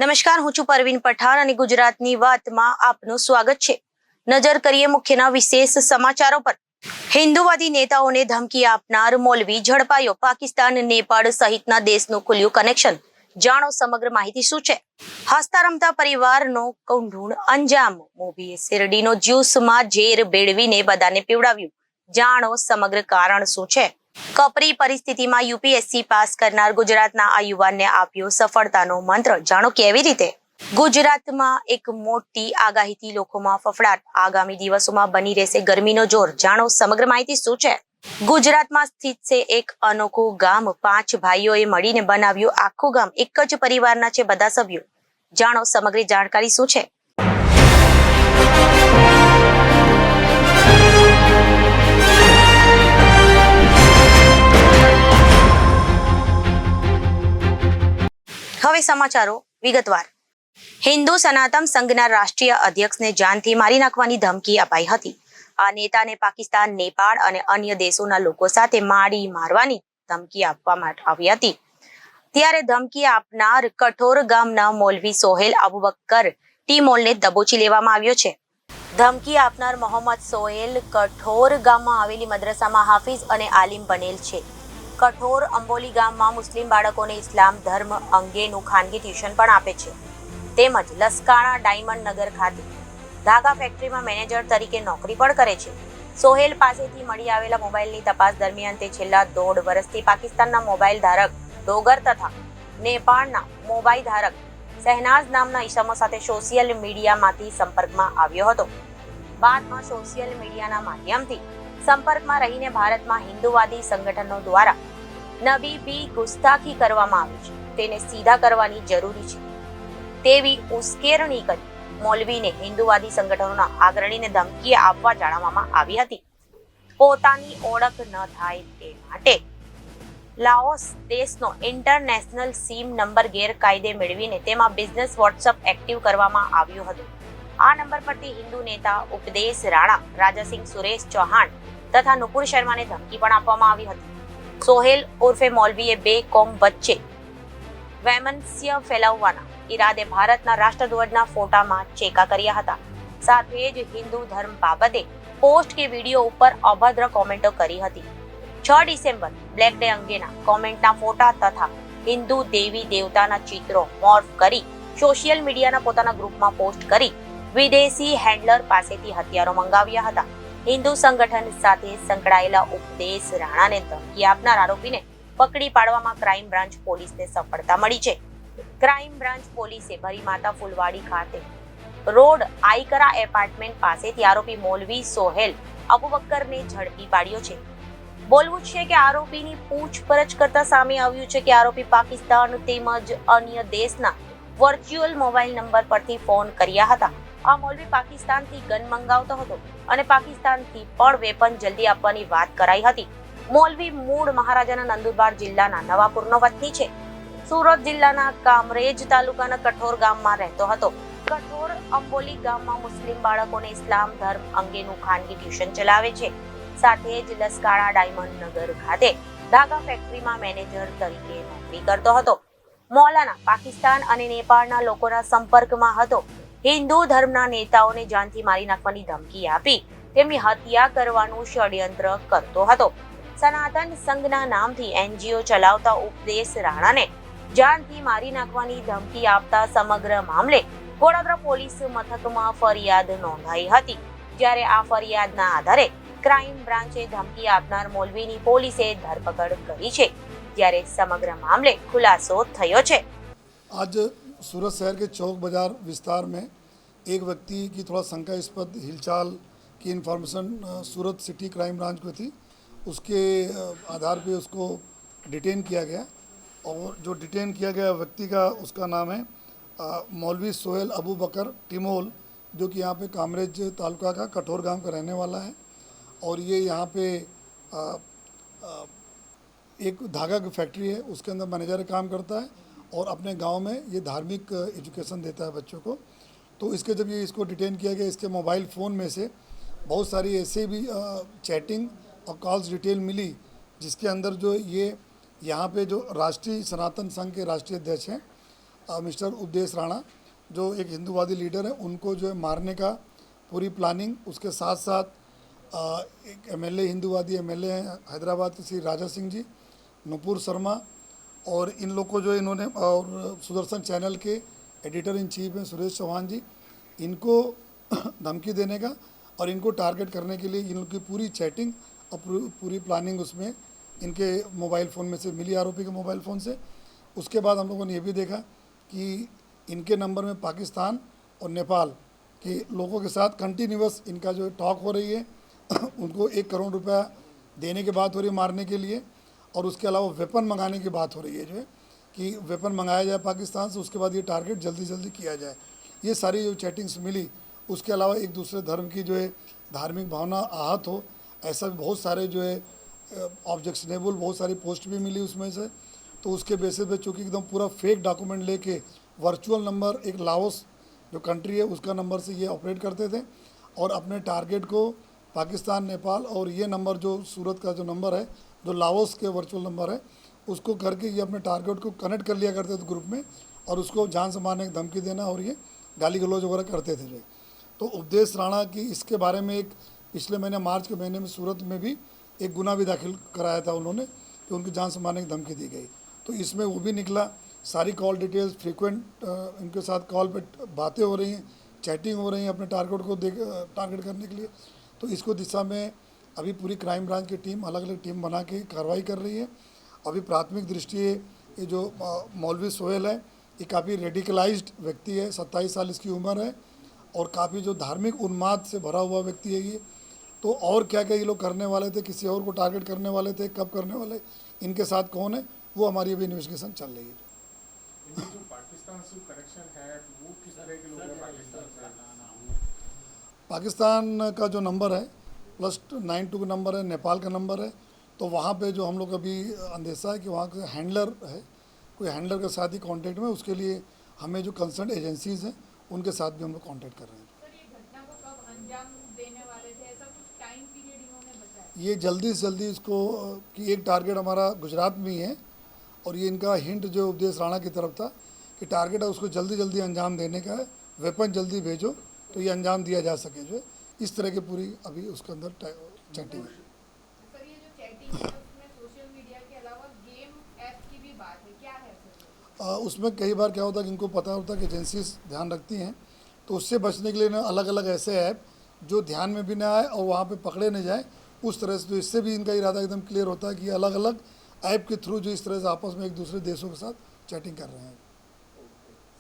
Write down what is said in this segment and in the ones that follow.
નમસ્કાર, હું છું પરવીન પઠાણ અને ગુજરાતની વાતમાં આપનું સ્વાગત છે. નજર કરીએ મુખ્યના વિશેષ સમાચારો પર. હિન્દુવાદી નેતાઓને ધમકી આપનાર મૌલવી ઝડપાયો. પાકિસ્તાન, નેપાળ સહિતના દેશનું ખુલ્યું કનેક્શન. જાણો સમગ્ર માહિતી શું છે. હસતા રમતા પરિવારનો કૌંઢુણ અંજામ. મોભીએ શેરડીનો જ્યુસમાં ઝેર ભેળવીને બધાને પીવડાવ્યું. જાણો સમગ્ર કારણ શું છે. કપરી પરિસ્થિતિમાં યુપીએસસી પાસ કરનાર ગુજરાતના આ યુવાનને આપ્યો સફળતાનો મંત્ર. જાણો કેવી રીતે. ગુજરાતમાં એક મોટી આગાહીથી લોકોમાં ફફડાટ. આગામી દિવસોમાં બની રહેશે ગરમીનો જોર. જાણો સમગ્ર માહિતી શું છે. ગુજરાતમાં સ્થિત છે એક અનોખું ગામ. 5 ભાઈઓએ મળીને બનાવ્યું આખું ગામ. એક જ પરિવારના છે બધા સભ્યો. જાણો સમગ્ર જાણકારી શું છે. હવે સમાચારો વિગતવાર. હિન્દુ સનાતન સંઘના રાષ્ટ્રીય અધ્યક્ષને જાનથી મારી નાખવાની ધમકી અપાઈ હતી. આ નેતાને પાકિસ્તાન, નેપાળ અને અન્ય દેશોના લોકો સાથે મારવાની ધમકી આપવામાં આવી હતી. ત્યારે ધમકી આપનાર કઠોર ગામના મૌલવી સોહેલ અબુબકર ટીમોલને દબોચી લેવામાં આવ્યો છે. ધમકી આપનાર મોહમ્મદ સોહેલ કઠોર ગામમાં આવેલી મદ્રસામાં હાફિઝ અને આલિમ બનેલ છે. કઠોર અંબોલી ગામમાં મુસ્લિમ બાળકોને ઇસ્લામ ધર્મ અંગેનું ખાનગી ટ્યુશન પણ આપે છે. તેમજ લસકાણા ડાયમંડ નગર ખાતે ધાગા ફેક્ટરીમાં મેનેજર તરીકે નોકરી પણ કરે છે. સોહેલ પાસેથી મળી આવેલા મોબાઈલની તપાસ દરમિયાન તે છેલ્લા 1.5 વર્ષથી પાકિસ્તાનના મોબાઈલ ધારક ડોગર તથા નેપાળના મોબાઈલ ધારક શહેનાઝ નામના ઈસમો સાથે સોશિયલ મીડિયામાંથી સંપર્કમાં આવ્યો હતો. બાદમાં સોશિયલ મીડિયાના માધ્યમથી સંપર્કમાં રહીને ભારતમાં હિન્દુવાદી સંગઠનો દ્વારા નબીબી ગુસ્તાખી કરવામાં આવી છે. તેને સીધા કરવાની જરૂરી છે તેવી ઉશ્કેરણી કરી મૌલવીને હિન્દુવાદી સંગઠનોના અગ્રણીને ધમકી આપવા જણાવવામાં આવી હતી. પોતાની ઓળખ ન થાય તે માટે લાઓસ દેશનો ઇન્ટરનેશનલ સિમ નંબર ગેરકાયદે મેળવીને તેમાં બિઝનેસ વોટ્સઅપ એક્ટિવ કરવામાં આવ્યું હતું. આ નંબર પરથી હિન્દુ નેતા ઉપદેશ રાણા, રાજાસિંહ સુરેશ ચૌહાણ તથા નુપુર શર્માને ધમકી પણ આપવામાં આવી હતી. સોહેલ ઉર્ફે મૌલવીએ 2 કોમ વચ્ચે વૈમનસ્ય ફેલાવવાના ઈરાદે ભારતના રાષ્ટ્રધ્વજના ફોટામાં ચેકા કર્યા હતા. સાથે જ હિન્દુ ધર્મ બાબતે પોસ્ટ કે વિડીયો ઉપર અભદ્ર કોમેન્ટો કરી હતી. 6 ડિસેમ્બર બ્લેક ડે અંગેના કોમેન્ટના ફોટા તથા હિન્દુ દેવી દેવતાના ચિત્રો મોર્ફ કરી સોશિયલ મીડિયાના પોતાના ગ્રુપમાં પોસ્ટ કરી વિદેશી હેન્ડલર પાસેથી હથિયારો મંગાવ્યા હતા. હિન્દુ સંગઠન સાથે સંકળાયેલા ઉપદેશ રાણાને ધમકી આપનાર આરોપીને પકડી પાડવામાં ક્રાઇમ બ્રાન્ચ પોલીસને સફળતા મળી છે. ક્રાઇમ બ્રાન્ચ પોલીસે ભરીમાતા ફુલવાડી ખાતે રોડ આઈકરા એપાર્ટમેન્ટ પાસેથી આરોપી મૌલવી સોહેલ અબુબકરને ઝડપી પાડ્યો છે. બોલવું છે કે આરોપીની પૂછપરછ કરતા સામે આવ્યું છે કે આરોપી પાકિસ્તાન તેમજ અન્ય દેશના વર્ચ્યુઅલ મોબાઈલ નંબર પરથી ફોન કર્યા હતા. આ મૌલવી પાકિસ્તાનથી ગન મંગાવતો હતો અને પાકિસ્તાનથી પણ વેપન જલ્દી આપવાની વાત કરાઈ હતી. મૌલવી મૂળ મહારાજાના નંદુરબાર જિલ્લાના નવાપુરનો વતની છે. સુરત જિલ્લાના કામરેજ તાલુકાના કઠોર ગામમાં રહેતો હતો. કઠોર અંબોલી ગામમાં મુસ્લિમ બાળકોને ઇસ્લામ ધર્મ અંગેનું ખાનગી ટ્યુશન ચલાવે છે. સાથે જ લસકાણા ડાયમંડ નગર ખાતે ધાગા ફેક્ટરીમાં મેનેજર તરીકે નોકરી કરતો હતો. મૌલાના પાકિસ્તાન અને નેપાળના લોકોના સંપર્કમાં હતો. હિન્દુ ધર્મના નેતાઓને જાનથી મારી નાખવાની ધમકી આપી તેમની હત્યા કરવાનું ષડયંત્ર કરતો હતો. સનાતન સંઘના નામથી એનજીઓ ચલાવતા ઉપદેશ રાણાને જાનથી મારી નાખવાની ધમકી આપતા સમગ્ર મામલે વડોદરા પોલીસ મથકમાં ફરિયાદ નોંધાઈ હતી. જ્યારે આ ફરિયાદના આધારે ક્રાઇમ બ્રાન્ચે ધમકી આપનાર મૌલવીની પોલીસે ધરપકડ કરી છે. જ્યારે સમગ્ર મામલે ખુલાસો થયો છે. आज सूरत शहर के चौक बाज़ार विस्तार में एक व्यक्ति की थोड़ा शंकास्पद हिलचाल की इन्फॉर्मेशन सूरत सिटी क्राइम ब्रांच को थी. उसके आधार पे उसको डिटेन किया गया और जो डिटेन किया गया व्यक्ति का उसका नाम है मौलवी सोहेल अबू बकर टिमोल, जो कि यहाँ पे कामरेज तालुका का कठोर गांव का रहने वाला है. और ये यहाँ पे एक धागा की फैक्ट्री है, उसके अंदर मैनेजर काम करता है और अपने गांव में ये धार्मिक एजुकेशन देता है बच्चों को. तो इसके जब ये इसको डिटेन किया गया, इसके मोबाइल फ़ोन में से बहुत सारी ऐसे भी चैटिंग और कॉल्स डिटेल मिली जिसके अंदर जो ये यहाँ पे जो राष्ट्रीय सनातन संघ के राष्ट्रीय अध्यक्ष हैं मिस्टर उपदेश राणा जो एक हिंदूवादी लीडर है, उनको जो है मारने का पूरी प्लानिंग, उसके साथ साथ एक एमएलए, हिंदूवादी एमएलए हैं हैदराबाद के श्री राजा सिंह जी, नुपुर शर्मा, और इन लोग को जो इन्होंने, और सुदर्शन चैनल के एडिटर इन चीफ हैं सुरेश चौहान जी, इनको धमकी देने का और इनको टारगेट करने के लिए इन लोग की पूरी चैटिंग और पूरी प्लानिंग उसमें इनके मोबाइल फ़ोन में से मिली, आरोपी के मोबाइल फ़ोन से। उसके बाद हम लोगों ने ये भी देखा कि इनके नंबर में पाकिस्तान और नेपाल के लोगों के साथ कंटिन्यूअस इनका जो टॉक हो रही है उनको 1 करोड़ रुपया देने की बात हो रही है मारने के लिए, और उसके अलावा वेपन मंगाने की बात हो रही है जो है कि वेपन मंगाया जाए पाकिस्तान से, उसके बाद ये टारगेट जल्दी जल्दी किया जाए। ये सारी जो चैटिंग्स मिली, उसके अलावा एक दूसरे धर्म की जो है धार्मिक भावना आहत हो, ऐसा भी बहुत सारे जो है ऑब्जेक्शनेबल बहुत सारी पोस्ट भी मिली उसमें से। तो उसके बेसिस पे चूँकि एकदम पूरा फेक डॉक्यूमेंट लेके वर्चुअल नंबर, एक लाओस जो कंट्री है उसका नंबर से ये ऑपरेट करते थे और अपने टारगेट को पाकिस्तान, नेपाल और ये नंबर जो सूरत का जो नंबर है जो लाओस के वर्चुअल नंबर है उसको करके ये अपने टारगेट को कनेक्ट कर लिया करते थे ग्रुप में, और उसको जान से मारने की धमकी देना और ये गाली गलौज वगैरह करते थे जो। तो उपदेश राणा की इसके बारे में एक पिछले महीने मार्च के महीने में सूरत में भी एक गुना भी दाखिल कराया था उन्होंने कि उनकी जान से मारने की धमकी दी गई। तो इसमें वो भी निकला, सारी कॉल डिटेल्स, फ्रीक्वेंट इनके साथ कॉल पे बातें हो रही हैं, चैटिंग हो रही हैं अपने टारगेट को टारगेट करने के लिए। तो इसको दिशा में अभी पूरी क्राइम ब्रांच की टीम अलग अलग टीम बना के कार्रवाई कर रही है। अभी प्राथमिक दृष्टि ये जो मौलवी सोहेल है ये काफ़ी रेडिकलाइज्ड व्यक्ति है, 27 साल इसकी उम्र है और काफ़ी जो धार्मिक उन्माद से भरा हुआ व्यक्ति है ये। तो और क्या क्या ये लोग करने वाले थे, किसी और को टारगेट करने वाले थे, कब करने वाले, इनके साथ कौन है, वो हमारी अभी इन्वेस्टिगेशन चल रही है। इनके जो पाकिस्तान से कनेक्शन है वो किस तरह के लोग हैं पाकिस्तान से? पाकिस्तान का जो नंबर है +92 का नंबर है, नेपाल का नंबर है। तो वहाँ पे जो हम लोग अभी अंदेशा है कि वहाँ का हैंडलर है, कोई हैंडलर के साथ ही कांटेक्ट में, उसके लिए हमें जो कंसर्न एजेंसीज़ हैं उनके साथ भी हम लोग कांटेक्ट कर रहे हैं। सर, ये घटना को कब अंजाम देने वाले थे, ऐसा कुछ टाइम पीरियड इन्होंने बताया? ये जल्दी से जल्दी इसको कि एक टारगेट हमारा गुजरात में ही है और ये इनका हिंट जो उपदेश राणा की तरफ था कि टारगेट है उसको जल्दी जल्दी अंजाम देने का है, वेपन जल्दी भेजो तो ये अंजाम दिया जा सके जो है। इस तरह की पूरी अभी उसके अंदर चैटिंग है। सर, ये जो चैटिंग है उसमें सोशल मीडिया के अलावा गेम ऐप की भी बात है, क्या है सर? उसमें कई बार क्या होता है कि इनको पता होता है कि एजेंसीज ध्यान रखती हैं, तो उससे बचने के लिए ना अलग अलग ऐसे ऐप जो ध्यान में भी ना आए और वहाँ पे पकड़े न जाए उस तरह से। तो इससे भी इनका इरादा एकदम क्लियर होता है कि अलग अलग ऐप के थ्रू जो इस तरह से आपस में एक दूसरे देशों के साथ चैटिंग कर रहे हैं।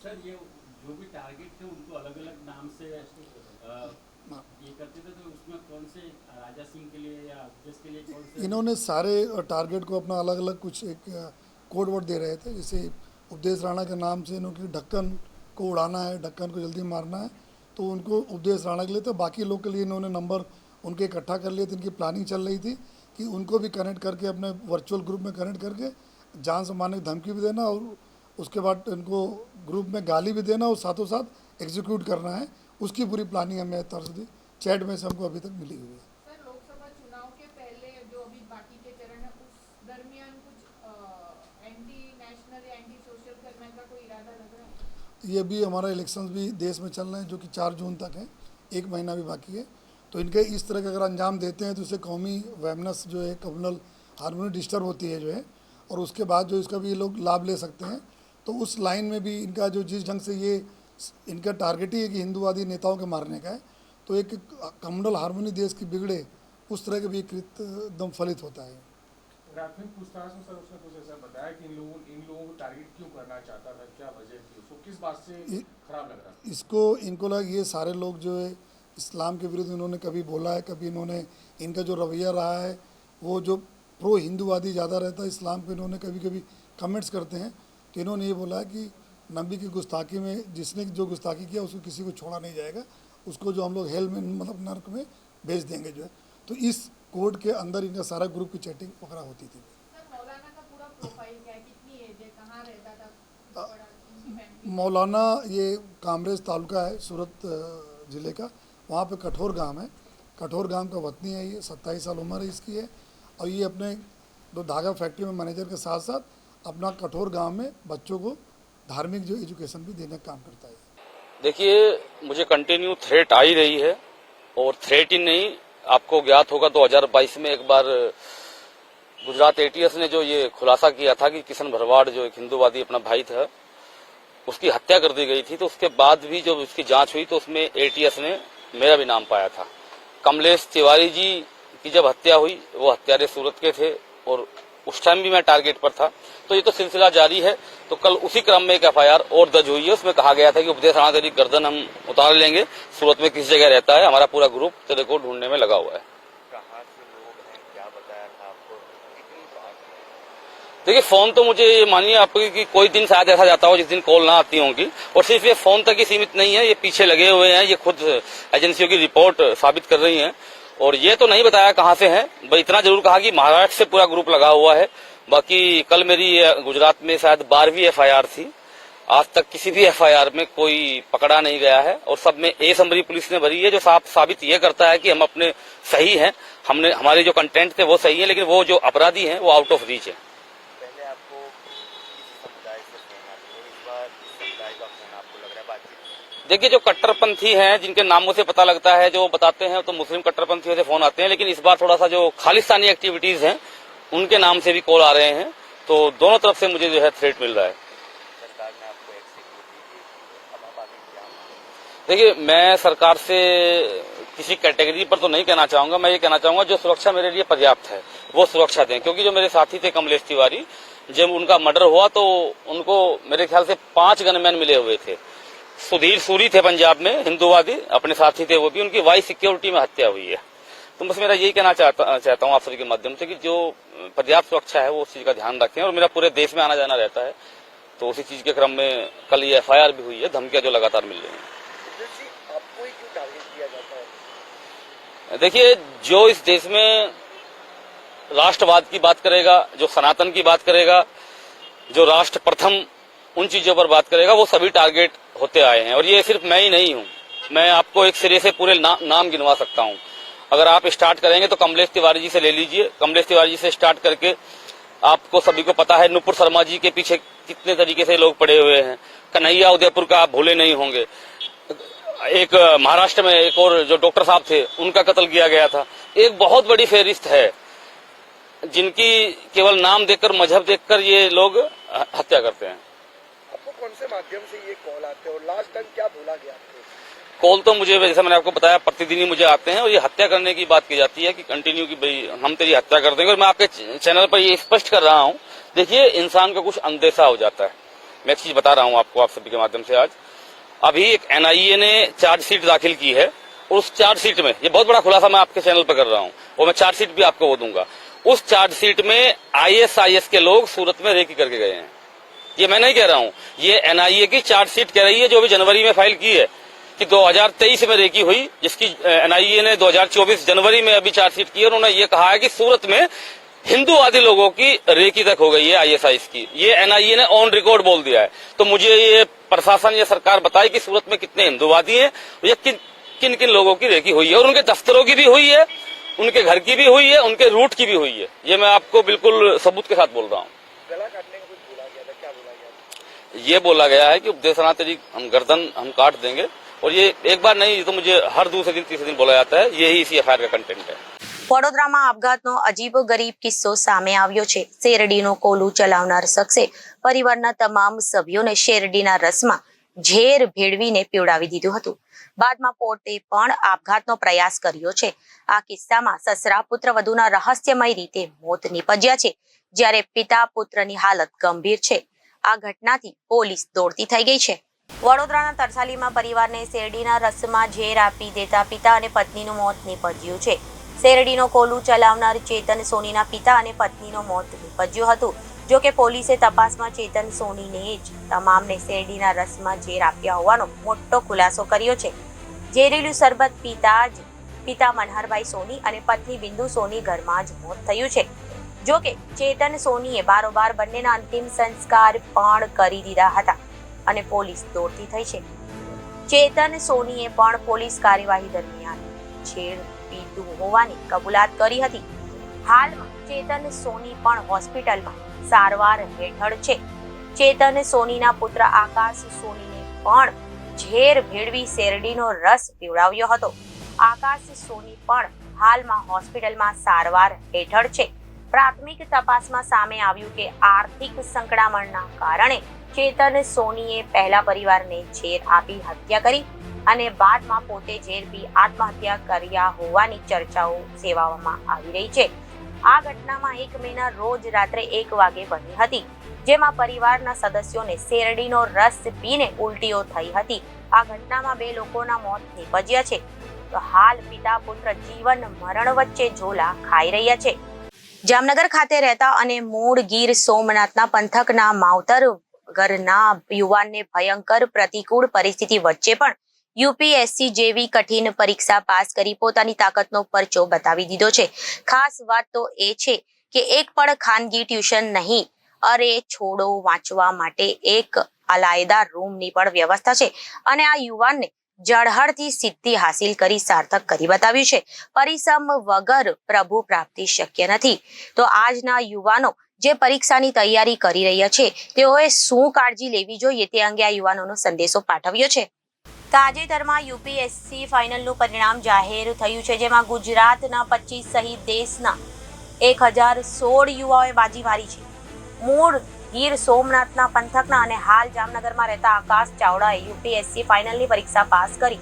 सर, ये जो भी टारगेट थे उनको अलग अलग नाम से ये करते थे, तो उसमें कौन से राजा सिंह के लिए या उपदेश के लिए कौन से? इन्होंने सारे टारगेट को अपना अलग अलग कुछ एक कोड वर्ड दे रहे थे। जैसे उपदेश राणा के नाम से इन्होंने ढक्कन को उड़ाना है, ढक्कन को जल्दी मारना है, तो उनको उपदेश राणा के लिए। तो बाकी लोग के लिए इन्होंने नंबर उनके इकट्ठा कर लिए थे। इनकी प्लानिंग चल रही थी कि उनको भी कनेक्ट करके अपने वर्चुअल ग्रुप में कनेक्ट करके जान से मारने की धमकी भी देना और उसके बाद इनको ग्रुप में गाली भी देना और साथों साथ एग्जीक्यूट करना है। उसकी पूरी प्लानिंग हमें तर्ज चैट में से हमको अभी तक मिली हुई है। सर, लोकसभा चुनाव के पहले जो अभी बाकी के चरण है उस दरमियान कुछ एंटी नेशनल या एंटी सोशल करने का कोई इरादा लग रहा है? ये भी हमारा इलेक्शंस भी देश में चल रहे हैं जो कि 4 जून तक है, 1 महीना भी बाकी है। तो इनके इस तरह का अगर अंजाम देते हैं तो इससे कौमी वैमनस जो है, कम्युनल हार्मोनी डिस्टर्ब होती है जो है, और उसके बाद जो इसका भी ये लोग लाभ ले सकते हैं। तो उस लाइन में भी इनका जो जिस ढंग से ये इनका टारगेट ही है कि हिंदूवादी नेताओं के मारने का है, तो एक कम्युनल हार्मोनी देश की बिगड़े उस तरह के भी कृत एकदम फलित होता है। प्राथमिक पूछताछ में सर उसने कुछ ऐसा बताया कि इन लोगों को टारगेट क्यों करना चाहता था, क्या वजह थी, उसको किस बात से खराब लग रहा था? इनको लगा ये सारे लोग जो है इस्लाम के विरुद्ध इन्होंने कभी बोला है, कभी इन्होंने इनका जो रवैया रहा है वो जो प्रो हिंदूवादी ज़्यादा रहता है, इस्लाम पे इन्होंने कभी कभी कमेंट्स करते हैं। तो इन्होंने ये बोला है कि नबी की गुस्ताखी में जिसने जो गुस्ताखी किया उसको किसी को छोड़ा नहीं जाएगा, उसको जो हम लोग हेल में मतलब नर्क में भेज देंगे जो है। तो इस कोड के अंदर इनका सारा ग्रुप की चैटिंग वगैरह होती थी। सर, मौलाना का पूरा प्रोफाइल क्या है, कितनी एज है, कहाँ रहता था, इनकी फैमिली? मौलाना ये कामरेज तालुका है सूरत ज़िले का, वहाँ पे कठोर गांव है, कठोर गांव का वतनी है ये, 27 साल उम्र है इसकी है। और ये अपने दो धागा फैक्ट्री में मैनेजर के साथ साथ अपना कठोर गांव में बच्चों को धार्मिक जो एजुकेशन भी देने का काम करता है। देखिए, मुझे कंटिन्यू थ्रेट आ ही रही है, और थ्रेट ही नहीं, आपको ज्ञात होगा 2022 में एक बार गुजरात एटीएस ने जो ये खुलासा किया था कि किशन भरवाड़ जो एक हिंदूवादी अपना भाई था, उसकी हत्या कर दी गई थी, तो उसके बाद भी जब उसकी जांच हुई तो उसमें एटीएस ने मेरा भी नाम पाया था। कमलेश तिवारी जी की जब हत्या हुई, वो हत्यारे सूरत के थे और उस टाइम भी मैं टारगेट पर था। तो ये तो सिलसिला जारी है। तो कल उसी क्रम में एक एफआईआर और दर्ज हुई है, उसमें कहा गया था कि उपदेश राणा तेरी गर्दन हम उतार लेंगे, सूरत में किस जगह रहता है, हमारा पूरा ग्रुप तेरे को ढूंढने में लगा हुआ है। कहाँ से लोग हैं, क्या बताया था आपको, कितनी बात? देखिए, फोन तो मुझे मानिए आपको कि कोई दिन शायद ऐसा जाता हो जिस दिन कॉल ना आती होंगी, और सिर्फ ये फोन तक ही सीमित नहीं है, ये पीछे लगे हुए हैं, ये खुद एजेंसियों की रिपोर्ट साबित कर रही है। और ये तो नहीं बताया कहाँ से है, बस इतना जरूर कहा कि महाराष्ट्र से पूरा ग्रुप लगा हुआ है। बाकी कल मेरी गुजरात में शायद 12वीं एफआईआर थी, आज तक किसी भी एफआईआर में कोई पकड़ा नहीं गया है, और सब में ए समरी पुलिस ने भरी है, जो साबित ये करता है कि हम अपने सही हैं, हमारे जो कंटेंट थे वो सही है, लेकिन वो जो अपराधी हैं वो आउट ऑफ रीच है। पहले आपको किसी समुदाय से फोन आता है, इस बार इस समुदाय का फोन आपको लग रहा है बातचीत? देखिए, जो कट्टरपंथी हैं, जिनके नामों से पता लगता है, जो बताते हैं तो मुस्लिम कट्टरपंथियों से फोन आते हैं, लेकिन इस बार थोड़ा सा जो खालिस्तानी एक्टिविटीज हैं उनके नाम से भी कॉल आ रहे हैं। तो दोनों तरफ से मुझे जो है थ्रेट मिल रहा है। सरकार ने आपको एक सिक्योरिटी दी, अब आप आगे क्या मांगे? देखिए, मैं सरकार से किसी कैटेगरी पर तो नहीं कहना चाहूंगा, मैं ये कहना चाहूंगा जो सुरक्षा मेरे लिए पर्याप्त है वो सुरक्षा दें, क्योंकि जो मेरे साथी थे कमलेश तिवारी, जब उनका मर्डर हुआ तो उनको मेरे ख्याल से 5 गनमैन मिले हुए थे। सुधीर सूरी थे पंजाब में, हिंदूवादी, अपने साथी थे वो भी, उनकी वाई सिक्योरिटी में हत्या हुई है। तो बस मेरा यही कहना चाहता हूँ आप सभी के माध्यम से कि जो पर्याप्त सुरक्षा है वो उस चीज का ध्यान रखें, और मेरा पूरे देश में आना जाना रहता है, तो उसी चीज के क्रम में कल ये एफआईआर भी हुई है, धमकियां जो लगातार मिल रही हैं। आपको ही क्यों टारगेट किया जाता है? देखिए, जो इस देश में राष्ट्रवाद की बात करेगा, जो सनातन की बात करेगा, जो राष्ट्र प्रथम उन चीजों पर बात करेगा, वो सभी टारगेट होते आए हैं। और ये सिर्फ मैं ही नहीं हूँ, मैं आपको एक सिरे से पूरे नाम गिनवा सकता हूँ। अगर आप स्टार्ट करेंगे तो कमलेश तिवारी जी से ले लीजिए, कमलेश तिवारी जी से स्टार्ट करके आपको सभी को पता है नुपुर शर्मा जी के पीछे कितने तरीके से लोग पड़े हुए हैं, कन्हैया उदयपुर का आप भूले नहीं होंगे, एक महाराष्ट्र में एक और जो डॉक्टर साहब थे उनका कत्ल किया गया था। एक बहुत बड़ी फेहरिस्त है जिनकी केवल नाम देखकर, मजहब देखकर ये लोग हत्या करते हैं। आपको कौन से माध्यम से ये कॉल आते हैं और लास्ट टाइम क्या बोला गया आपको? कॉल तो मुझे, जैसा मैंने आपको बताया, प्रतिदिन ही मुझे आते हैं, और ये हत्या करने की बात की जाती है कि कंटिन्यू की भाई हम तेरी हत्या कर देंगे। और मैं आपके चैनल पर ये स्पष्ट कर रहा हूँ, देखिए, इंसान का कुछ अंदेशा हो जाता है। मैं एक चीज बता रहा हूँ आपको, आप सभी के माध्यम से। आज अभी एक एनआईए ने चार्जशीट दाखिल की है, और उस चार्जशीट में, ये बहुत बड़ा खुलासा मैं आपके चैनल पर कर रहा हूँ, और मैं चार्जशीट भी आपको वो दूंगा। उस चार्जशीट में आईएसआईएस के लोग सूरत में रेकी करके गए हैं। ये मैं नहीं कह रहा हूँ, ये एनआईए की चार्जशीट कह रही है, जो भी जनवरी में फाइल की है कि 2023 में रेकी हुई, जिसकी एनआईए ने 2024 जनवरी में अभी चार्जशीट की है। उन्होंने ये कहा है कि सूरत में हिंदूवादी लोगों की रेकी तक हो गई है आईएसआईएस की। ये एनआईए ने ऑन रिकॉर्ड बोल दिया है। तो मुझे ये प्रशासन या सरकार बताए कि सूरत में कितने हिंदूवादी हैं, या किन किन लोगों की रेकी हुई है, और उनके दफ्तरों की भी हुई है, उनके घर की भी हुई है, उनके रूट की भी हुई है। ये मैं आपको बिल्कुल सबूत के साथ बोल रहा हूँ। गला काटने का कुछ बोला गया था, क्या बोला गया था? ये बोला गया है कि उपदेश राणा तेरी हम गर्दन हम काट देंगे, और ये एक बार नहीं, तो मुझे हर दूसरे दिन तीसरे दिन बोला जाता है। यही इसी एफआईआर का कंटेंट है। વડોદરામાં આપઘાતનો અજીબોગરીબ કિસ્સો સામે આવ્યો છે। શેરડીનો કોલું ચલાવનાર શખ્સે પરિવારના તમામ સભ્યોને શેરડીના રસમાં ઝેર ભેળવીને પીવડાવી દીધું હતું। બાદમાં પોતે પણ આપઘાતનો પ્રયાસ કર્યો છે। આ કિસ્સામાં સસરા પુત્ર વધુના રહસ્યમય રીતે મોત નીપજ્યા છે, જ્યારે પિતા પુત્રની હાલત ગંભીર છે। આ ઘટનાથી પોલીસ દોડતી થઈ ગઈ છે। વડોદરાના તરસાલીમાં પરિવારને શેરડીના રસમાં ઝેર આપી દેતા પિતા અને પત્નીનું મોત નીપજ્યું છે। શેરડીનો કોલું ચલાવનાર ચેતન સોનીના પિતા અને પત્નીનું મોત નીપજ્યું હતું। જો કે પોલીસે તપાસમાં ચેતન સોનીને જ તમામને શેરડીના રસમાં ઝેર આપ્યા હોવાનો મોટો ખુલાસો કર્યો છે। ઝેરીલું શરબત પીતા જ પિતા મનહરભાઈ સોની અને પત્ની બિંદુ સોની ઘરમાં જ મોત થયું છે। જો કે ચેતન સોનીએ બારોબાર બંનેના અંતિમ સંસ્કાર પણ કરી દીધા હતા અને પોલીસ દોડતી થઈ છે। ચેતન સોનીએ પણ પોલીસ કાર્યવાહી દરમિયાન ઝેર પીધું હોવાની કબૂલાત કરી હતી। હાલમાં ચેતન સોની પણ હોસ્પિટલમાં સારવાર હેઠળ છે। ચેતન સોનીના પુત્ર આકાશ સોનીને પણ ઝેર ભેળવી શેરડીનો રસ પીવડાવ્યો હતો. આકાશ સોની પણ હાલમાં હોસ્પિટલમાં સારવાર હેઠળ છે. પ્રાથમિક તપાસમાં સામે આવ્યું કે આર્થિક સંકળામણના કારણે ચેતન સોનીએ પહેલા પરિવારને ઝેર આપી હત્યા કરી અને બાદમાં પોતે ઝેર પી આત્મહત્યા કર્યા હોવાની ચર્ચાઓ સેવામાં આવી રહી છે. આ ઘટનામાં 1 મેના રોજ રાત્રે 1 વાગે બની હતી, જેમાં પરિવારના સદસ્યોને શેરડીનો રસ પીને ઉલટીઓ થઈ હતી. આ ઘટનામાં 2 લોકોના મોત નીપજ્યા છે. તો હાલ પિતા પુત્ર જીવન મરણ વચ્ચે ઝોલા ખાઈ રહ્યા છે. જામનગર ખાતે રહેતા અને મૂળ ગીર સોમનાથના પંથકના માવતર ઘરના યુવાનને ભયંકર પ્રતિકૂળ પરિસ્થિતિ વચ્ચે પણ યુપીએસસી જેવી કઠિન પરીક્ષા પાસ કરી પોતાની તાકાતનો પરચો બતાવી દીધો છે. ખાસ વાત તો એ છે કે એક પણ ખાનગી ટ્યુશન નહીં, અરે છોડો વાંચવા માટે એક અલાયદા રૂમની પણ વ્યવસ્થા છે અને આ યુવાનને ઝળહળતી સિદ્ધિ હાસિલ કરી સાર્થક કરી બતાવ્યું છે. પરિશ્રમ વગર પ્રભુ પ્રાપ્તિ શક્ય નથી. તો આજના યુવાનો જે પરીક્ષાની તૈયારી કરી રહ્યા છે તેઓએ શું કાળજી લેવી જોઈએ તે અંગે આ યુવાનોનો સંદેશો પાઠવ્યો છે. તાજેતરમાં યુપીએસસી ફાઇનલનું પરિણામ જાહેર થયું છે, જેમાં ગુજરાતના 25 સહિત દેશના 1016 યુવાઓએ બાજી મારી છે. મૂળ ગીર સોમનાથના પંથકના અને હાલ જામનગરમાં રહેતા આકાશ ચાવડાએ યુપીએસસી ફાઇનલની પરીક્ષા પાસ કરી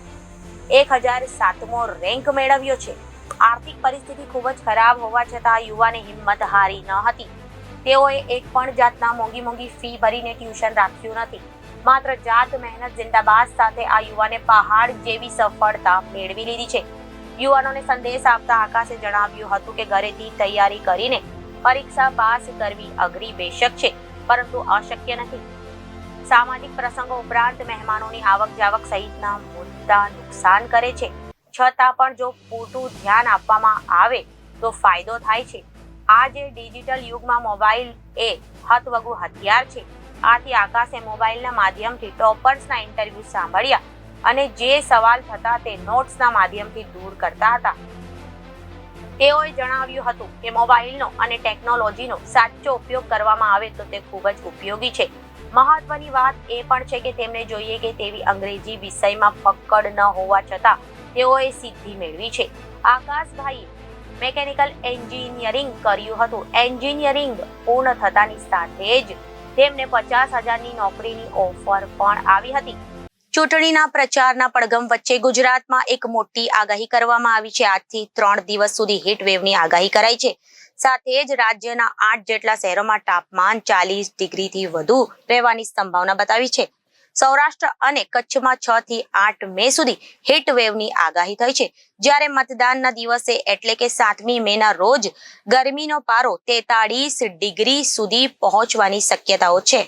1007મો રેન્ક મેળવ્યો છે. આર્થિક પરિસ્થિતિ ખૂબ જ ખરાબ હોવા છતાં યુવાને હિંમત હારી ન હતી. તેઓએ એક પણ જાતના મોંઘી ફી ભરીને ટ્યુશન રાખ્યું નથી. માત્ર જાત મહેનત જિંદાબાદ સાથે આ યુવાને પહાડ જેવી સફળતા મેળવી લીધી છે. યુવાનોને સંદેશ આપતા આકાશે જણાવ્યું હતું કે ઘરેથી તૈયારી કરીને પરીક્ષા પાસ કરવી અઘરી બેશક છે, પરંતુ અશક્ય નથી. સામાજિક પ્રસંગો ઉપરાંત મહેમાનોની આવક જાવક સહિતના મુદ્દા નુકસાન કરે છે, છતાં પણ જો પૂરતું ધ્યાન આપવામાં આવે તો ફાયદો થાય છે. આજે ડિજિટલ યુગમાં મોબાઈલ એ હથવગું હથિયાર છે. આથી આકાશે મોબાઈલના માધ્યમથી ટોપર્સના ઇન્ટરવ્યુ સાંભળ્યા અને જે સવાલ થતા તે નોટ્સના માધ્યમથી દૂર કરતા હતા. તેઓએ જણાવ્યું હતું કે મોબાઈલનો અને ટેકનોલોજીનો સાચો ઉપયોગ કરવામાં આવે તો તે ખૂબ જ ઉપયોગી છે. મહત્વની વાત એ પણ છે કે તેમને જોઈએ કે તેવી અંગ્રેજી વિષયમાં પકડ ન હોવા છતાં તેઓએ સિદ્ધિ મેળવી છે. આકાશભાઈએ મેકેનિકલ એન્જિનિયરિંગ કર્યું હતું. એન્જિનિયરિંગ પૂર્ણ થતાની સાથે જ તેમને 50,000ની નોકરીની ઓફર પણ આવી હતી. ચૂંટણીના પ્રચારના પડઘમ વચ્ચે ગુજરાતમાં એક મોટી આગાહી કરવામાં આવી છે. આજથી 3 દિવસ સુધી હીટ વેવની આગાહી કરાઈ છે. સાથે જ રાજ્યના 8 જેટલા શહેરોમાં તાપમાન 40 ડિગ્રીથી વધુ રહેવાની સંભાવના બતાવી છે. સૌરાષ્ટ્ર અને કચ્છમાં 6 થી 8 મે સુધી હીટ વેવની આગાહી થઈ છે, જ્યારે મતદાનના દિવસે એટલે કે 7મી મેના રોજ ગરમીનો પારો 43 ડિગ્રી સુધી પહોંચવાની શક્યતાઓ છે.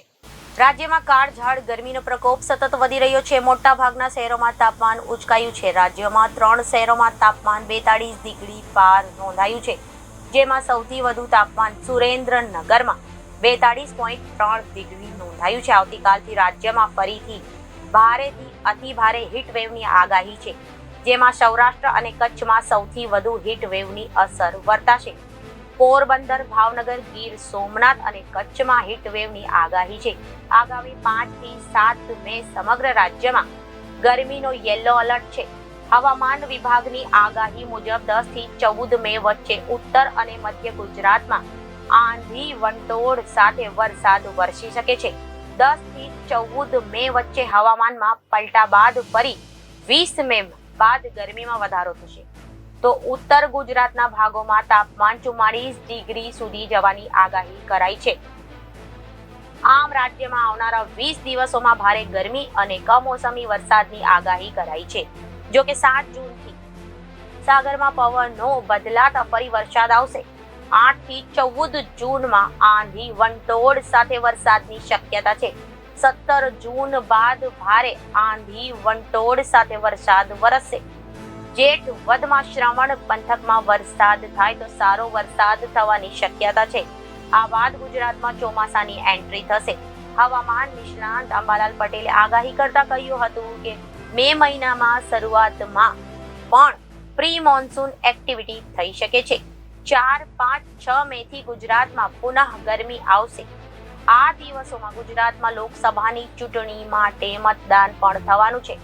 રાજ્યમાં કાળઝાળ ગરમીનો પ્રકોપ સતત વધી રહ્યો છે. મોટા ભાગના શહેરોમાં તાપમાન ઉચકાયું છે. રાજ્યમાં 3 શહેરોમાં તાપમાન 42 ડિગ્રી પાર નોંધાયું છે, જેમાં સૌથી વધુ તાપમાન સુરેન્દ્રનગરમાં 42.3 ડિગ્રી નોંધાયું છે. આવતીકાલથી રાજ્યમાં ફરીથી ભારેથી અતિ ભારે હીટ વેવની આગાહી છે, જેમાં સૌરાષ્ટ્ર અને કચ્છમાં સૌથી વધુ હીટ વેવની અસર વર્તાશે. પોરબંદર, ભાવનગર, ગીર સોમનાથ અને કચ્છમાં હીટ વેવની આગાહી છે. આગામી 5 થી 7 મે સમગ્ર રાજ્યમાં ગરમીનો યેલો એલર્ટ છે. હવામાન વિભાગની આગાહી મુજબ 10 થી 14 મે વચ્ચે ઉત્તર અને મધ્ય ગુજરાતમાં આંધી વંટોળ સાથે વરસાદ વરસી શકે છે. 10 થી 14 મે વચ્ચે હવામાનમાં પલટા બાદ ફરી 20 મે બાદ ગરમીમાં વધારો થશે. તો ઉત્તર ગુજરાતના ભાગોમાં તાપમાન 44 ડિગ્રી સુધી જવાની આગાહી કરાઈ છે. આમ રાજ્યમાં આવનારા 20 દિવસોમાં ભારે ગરમી અને કમોસમી વરસાદની આગાહી કરાઈ છે. જો કે 7 જૂનથી સાગરમાં પવનો બદલાતા ફરી વરસાદ આવશે. 8 થી 14 જૂનમાં આંધી વંટોળ સાથે વરસાદની શક્યતા છે. 17 જૂન બાદ ભારે આંધી વંટોળ સાથે વરસાદ વરસશે. જેઠ વધમાં શ્રાવણ પંથકમાં વરસાદ થાય તો સારો વરસાદ થવાની શક્યતા છે. આ બાદ ગુજરાતમાં ચોમાસાની એન્ટ્રી થશે. હવામાન નિષ્ણાંત અંબાલાલ પટેલે આગાહી કરતા કહ્યું હતું કે મે મહિનામાં શરૂઆતમાં પણ પ્રી મોન્સૂન એક્ટિવિટી થઈ શકે છે. 4, 5, 6 મે થી ગુજરાતમાં પુનઃ ગરમી આવશે. આ દિવસોમાં ગુજરાતમાં લોકસભાની ચૂંટણી માટે મતદાન પણ થવાનું છે.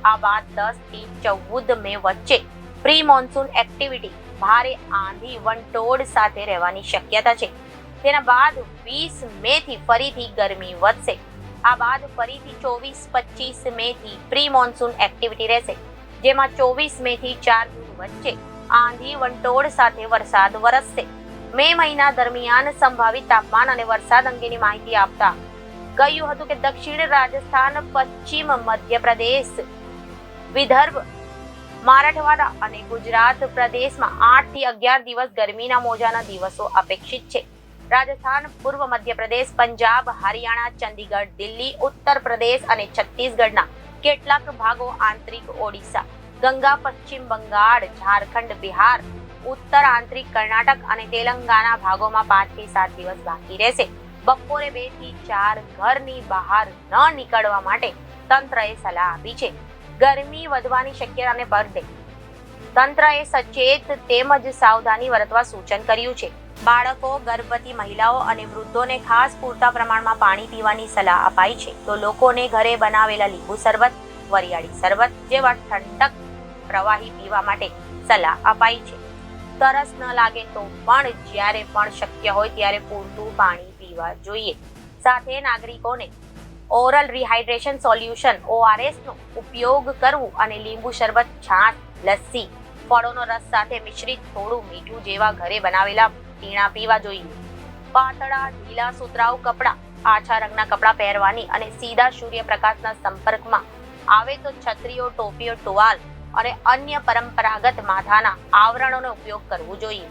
આ બાદ 10 થી 14 મે વચ્ચે પ્રી મોન્સૂન એક્ટિવિટી ભારે આંધી વંટોળ સાથે રહેવાની શક્યતા છે. તેના બાદ 20 મે થી ફરીથી ગરમી વધશે. આ બાદ ફરીથી 24-25 મે થી પ્રી મોન્સૂન એક્ટિવિટી રહેશે, જેમાં 24 મે થી 4 જૂન વચ્ચે આંધી વંટોળ સાથે વરસાદ વરસશે. મે મહિના દરમિયાન સંભવિત તાપમાન અને વરસાદ અંગેની માહિતી આપતા કહ્યું હતું કે દક્ષિણ રાજસ્થાન, પશ્ચિમ મધ્યપ્રદેશ, વિદર્ભ, મરાઠવાડા અને ગુજરાત પ્રદેશમાં 8 થી 11 દિવસ ગરમીના મોજાના દિવસો અપેક્ષિત છે. રાજસ્થાન, પૂર્વ મધ્યપ્રદેશ, પંજાબ, હરિયાણા, ચંદીગઢ, દિલ્હી, ઉત્તર પ્રદેશ અને છત્તીસગઢના કેટલાક ભાગો, આંતરિક ઓડિશા, ગંગા, પશ્ચિમ બંગાળ, ઝારખંડ, બિહાર, ઉત્તર આંતરિક કર્ણાટક અને તેલંગાના ભાગોમાં 5 થી 7 દિવસ બાકી રહેશે. બપોરે 2 થી 4 ઘરની બહાર ન નીકળવા માટે તંત્રએ સલાહ આપી છે. ગરમી વધવાની શક્યતાને પગલે તંત્રએ સચેત તેમજ સાવધાની વર્તવા સૂચન કર્યું છે. બાળકો, ગર્ભવતી મહિલાઓ અને વૃદ્ધોને ખાસ પૂરતા પ્રમાણમાં પાણી પીવાની સલાહ અપાઈ છે. તો લોકોને ઘરે બનાવેલા લીંબુ શરબત, વરિયાળી શરબત જેવા ઠંડક પ્રવાહી પીવા માટે સલાહ અપાઈ છે. તરસ ન લાગે તો પણ જ્યારે પણ શક્ય હોય ત્યારે પૂરતું પાણી પીવા જોઈએ. સાથે નાગરિકોને ઓરલ રિહાઇડ્રેશન સોલ્યુશન ORS નો ઉપયોગ કરવું અને લીંબુ શરબત, છાશ, લસ્સી, ફળોનો રસ સાથે મિશ્રિત થોડું મીઠું જેવા ઘરે બનાવેલા પીણા પીવા જોઈએ. પાતળા ઢીલા સુતરાઉ કપડાં, આછા રંગના કપડાં પહેરવાની અને સીધા સૂર્યપ્રકાશના સંપર્કમાં આવે તો છત્રીઓ, ટોપીઓ, ટુવાલ અને અન્ય પરંપરાગત માથાના આવરણોનો ઉપયોગ કરવો જોઈએ.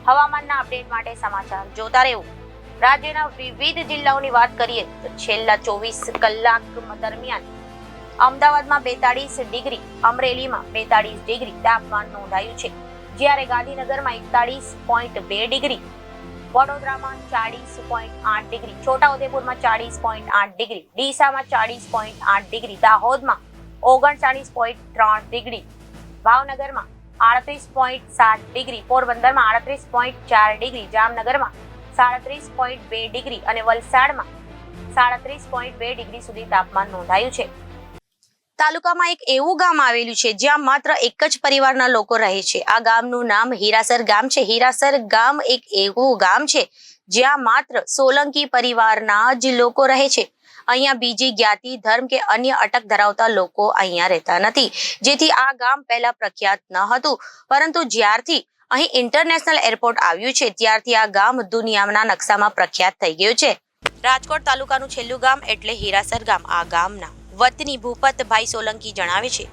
હવામાનના અપડેટ માટે સમાચાર જોતા રહેવું. રાજ્યના વિવિધ જિલ્લાઓની વાત કરીએ તો છેલ્લા 24 કલાક દરમિયાન અમદાવાદમાં 42 ડિગ્રી, અમરેલીમાં 42 ડિગ્રી તાપમાન નોંધાયું છે, જ્યારે ગાંધીનગરમાં 41.2 ડિગ્રી, વડોદરામાં 40.8 ડિગ્રી, છોટાઉદેપુરમાં 40.8 ડિગ્રી, ડીસામાં 40.8 ડિગ્રી, દાહોદમાં 39.3 ડિગ્રી, ભાવનગરમાં 38.7 ડિગ્રી, પોરબંદરમાં 38.4 ડિગ્રી, જામનગરમાં 37.2 ડિગ્રી અને વલસાડમાં 37.2 ડિગ્રી સુધી તાપમાન નોંધાયું છે. તાલુકામાં એક એવું ગામ આવેલું છે જ્યાં માત્ર એક જ પરિવારના લોકો રહે છે. આ ગામનું નામ હીરાસર ગામ છે. હીરાસર ગામ એક એવું ગામ છે જ્યાં માત્ર સોલંકી પરિવારના જ લોકો રહે છે. અહીંયા બીજી જ્ઞાતિ, ધર્મ કે અન્ય અટક ધરાવતા લોકો અહીંયા રહેતા નથી, જેથી આ ગામ પહેલા પ્રખ્યાત ન હતું. પરંતુ જ્યારથી અહીં ઇન્ટરનેશનલ એરપોર્ટ આવ્યું છે ત્યારથી આ ગામ દુનિયાના નકશામાં પ્રખ્યાત થઈ ગયું છે. રાજકોટ તાલુકાનું છેલ્લું ગામ એટલે હીરાસર ગામ. આ ગામના વતની ભૂપતભાઈ સોલંકી જણાવે છે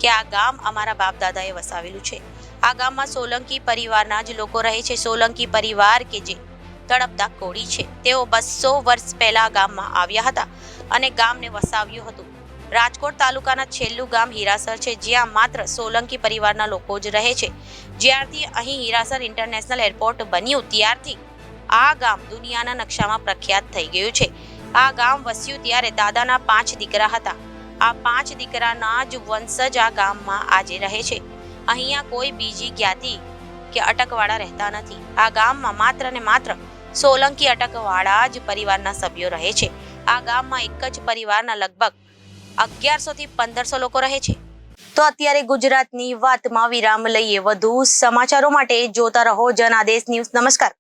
કે આ ગામ અમારા બાપ દાદાએ વસાવેલું છે. આ ગામમાં સોલંકી પરિવારના જ લોકો રહે છે. સોલંકી પરિવાર કે જે તળપદા કોળી છે, તેઓ 200 વર્ષ પહેલા ગામમાં આવ્યા હતા અને ગામને વસાવ્યું હતું. રાજકોટ તાલુકાના છેલ્લું ગામ હીરાસર છે, જ્યાં માત્ર સોલંકી પરિવારના લોકો જ રહે છે. જ્યારથી અહીં હીરાસર ઇન્ટરનેશનલ એરપોર્ટ બન્યું ત્યારથી આ ગામ દુનિયાના નકશામાં પ્રખ્યાત થઈ ગયું છે. આ ગામ વસ્યું ત્યારે દાદાના 5 દીકરા હતા. આ 5 દીકરાના જ વંશજ આ ગામમાં આજે રહે છે. અહીંયા કોઈ બીજી જ્ઞાતિ કે અટકવાળા રહેતા નથી. આ ગામમાં માત્ર ને માત્ર સોલંકી અટકવાળા જ પરિવારના સભ્યો રહે છે. આ ગામમાં એક જ પરિવારના લગભગ 1100 થી 1500 લોકો રહે છે. તો અત્યારે ગુજરાતની વાતમાં વિરામ લઈએ. વધુ સમાચારો માટે જોતા રહો જનાદેશ ન્યૂઝ. નમસ્કાર.